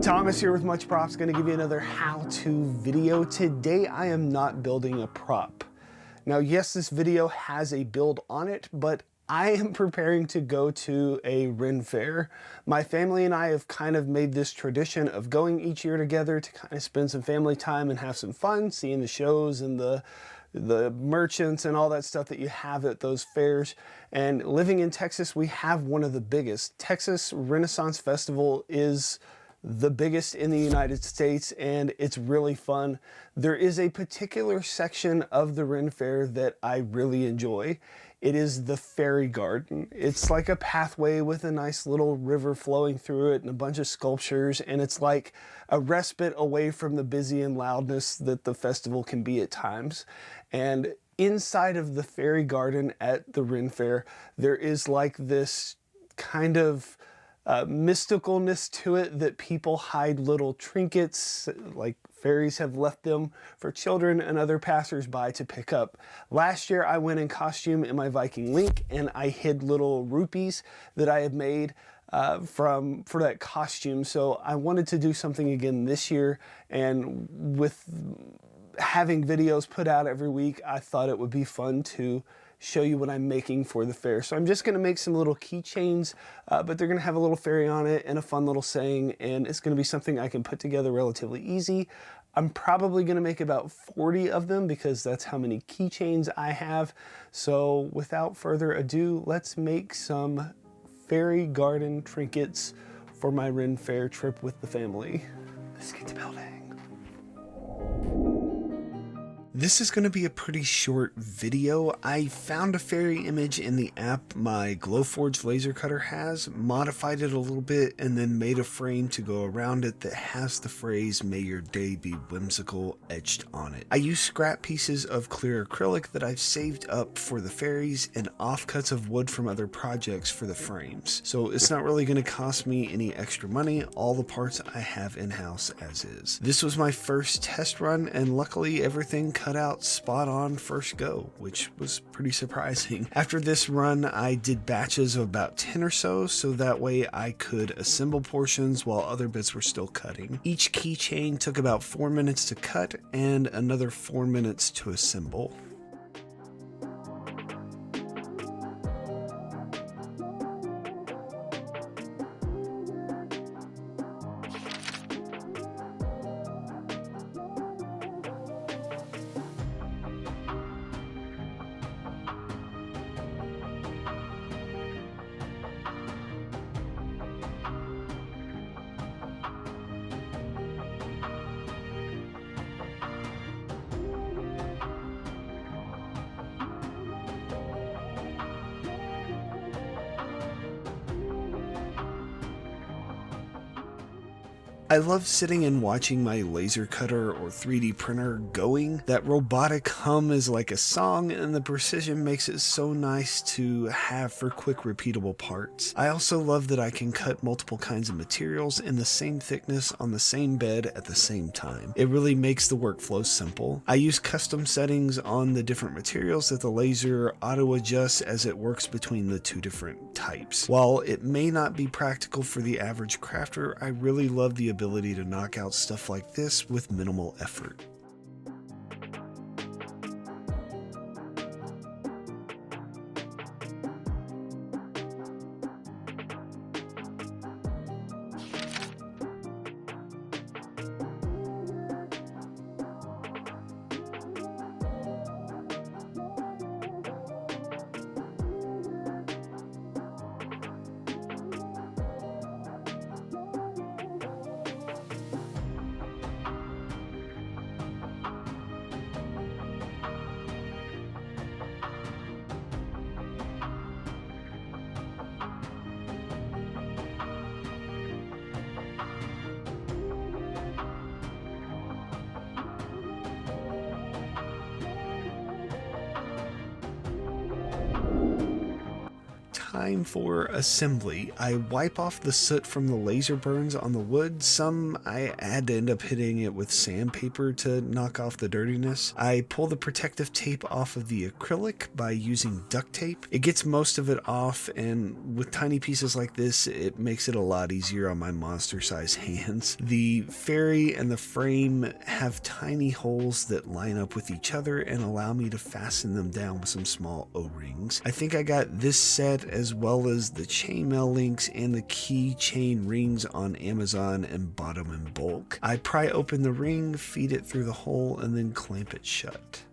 Thomas here with Much Props, going to give you another how-to video. Today I am not building a prop. Now yes, this video has a build on it, but I am preparing to go to a Ren fair. My family and I have kind of made this tradition of going each year together to kind of spend some family time and have some fun, seeing the shows and the merchants and all that stuff that you have at those fairs. And living in Texas, we have one of the biggest. Texas Renaissance Festival is the biggest in the United States, and it's really fun. There is a particular section of the Ren Fair that I really enjoy. It is the fairy garden. It's like a pathway with a nice little river flowing through it and a bunch of sculptures, and it's like a respite away from the busy and loudness that the festival can be at times. And inside of the fairy garden at the Ren Fair, there is like this kind of mysticalness to it, that people hide little trinkets, like fairies have left them for children and other passersby to pick up. Last year I went in costume in my Viking Link, and I hid little rupees that I had made for that costume. So I wanted to do something again this year, and with having videos put out every week, I thought it would be fun to show you what I'm making for the fair. So I'm just going to make some little keychains, but they're going to have a little fairy on it and a fun little saying, and it's going to be something I can put together relatively easy. I'm probably going to make about 40 of them because that's how many keychains I have. So without further ado, let's make some fairy garden trinkets for my Ren Fair trip with the family. Let's get to building. This is going to be a pretty short video. I found a fairy image in the app my Glowforge laser cutter has, modified it a little bit, and then made a frame to go around it that has the phrase "May your day be whimsical" etched on it. I used scrap pieces of clear acrylic that I've saved up for the fairies and offcuts of wood from other projects for the frames. So it's not really going to cost me any extra money. All the parts I have in-house as is. This was my first test run, and luckily everything cut out spot on first go, which was pretty surprising. After this run, I did batches of about 10 or so that way I could assemble portions while other bits were still cutting. Each keychain took about 4 minutes to cut and another 4 minutes to assemble. I love sitting and watching my laser cutter or 3D printer going. That robotic hum is like a song, and the precision makes it so nice to have for quick repeatable parts. I also love that I can cut multiple kinds of materials in the same thickness on the same bed at the same time. It really makes the workflow simple. I use custom settings on the different materials that the laser auto adjusts as it works between the two different types. While it may not be practical for the average crafter, I really love the ability to knock out stuff like this with minimal effort. time for assembly. I wipe off the soot from the laser burns on the wood. Some I had to end up hitting it with sandpaper to knock off the dirtiness. I pull the protective tape off of the acrylic by using duct tape. It gets most of it off, and with tiny pieces like this, it makes it a lot easier on my monster-sized hands. The fairy and the frame have tiny holes that line up with each other and allow me to fasten them down with some small O-rings. I think I got this set as well as the chainmail links and the keychain rings on Amazon and bought them in bulk. I pry open the ring, feed it through the hole, and then clamp it shut.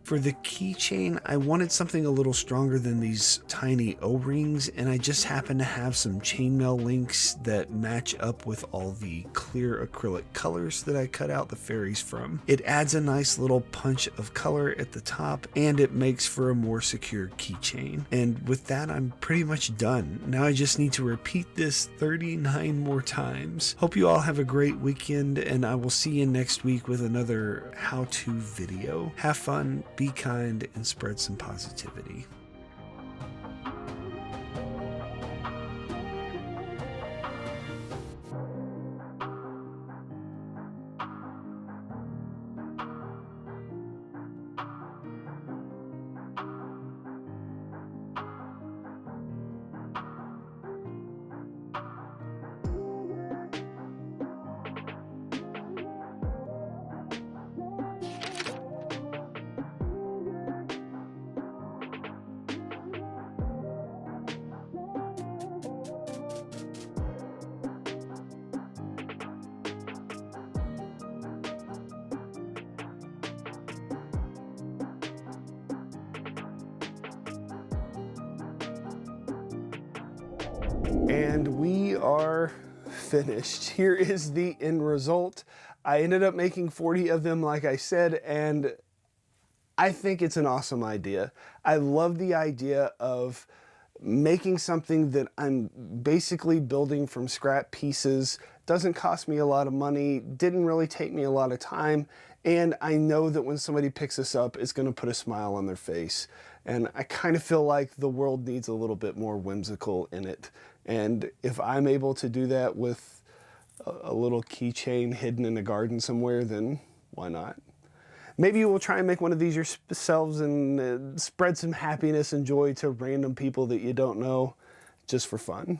For the keychain, I wanted something a little stronger than these tiny O-rings, and I just happen to have some chainmail links that match up with all the clear acrylic colors that I cut out the fairies from. It adds a nice little punch of color at the top, and it makes for a more secure keychain. And with that, I'm pretty much done. Now I just need to repeat this 39 more times. Hope you all have a great weekend, and I will see you next week with another how-to video. Have fun, be kind, and spread some positivity. And we are finished. Here is the end result. I ended up making 40 of them, like I said, and I think it's an awesome idea. I love the idea of making something that I'm basically building from scrap pieces. Doesn't cost me a lot of money, didn't really take me a lot of time, and I know that when somebody picks this up, it's going to put a smile on their face. And I kind of feel like the world needs a little bit more whimsical in it. And if I'm able to do that with a little keychain hidden in a garden somewhere, then why not? Maybe you will try and make one of these yourselves and spread some happiness and joy to random people that you don't know, just for fun.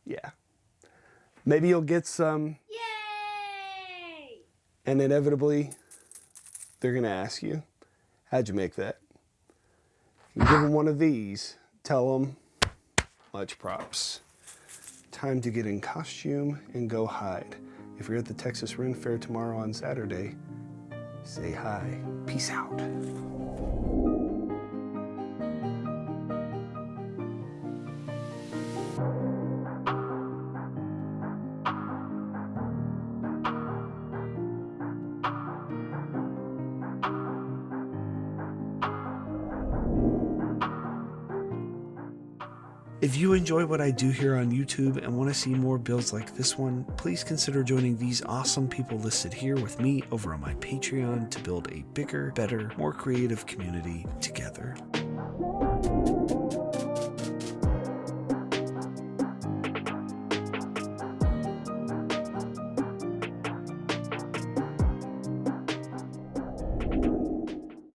Yeah. Maybe you'll get some. Yay! And inevitably, they're going to ask you, how'd you make that? You give them one of these. Tell them, much props. Time to get in costume and go hide. If you're at the Texas Ren Fair tomorrow on Saturday, say hi. Peace out. If you enjoy what I do here on YouTube and want to see more builds like this one, please consider joining these awesome people listed here with me over on my Patreon to build a bigger, better, more creative community together.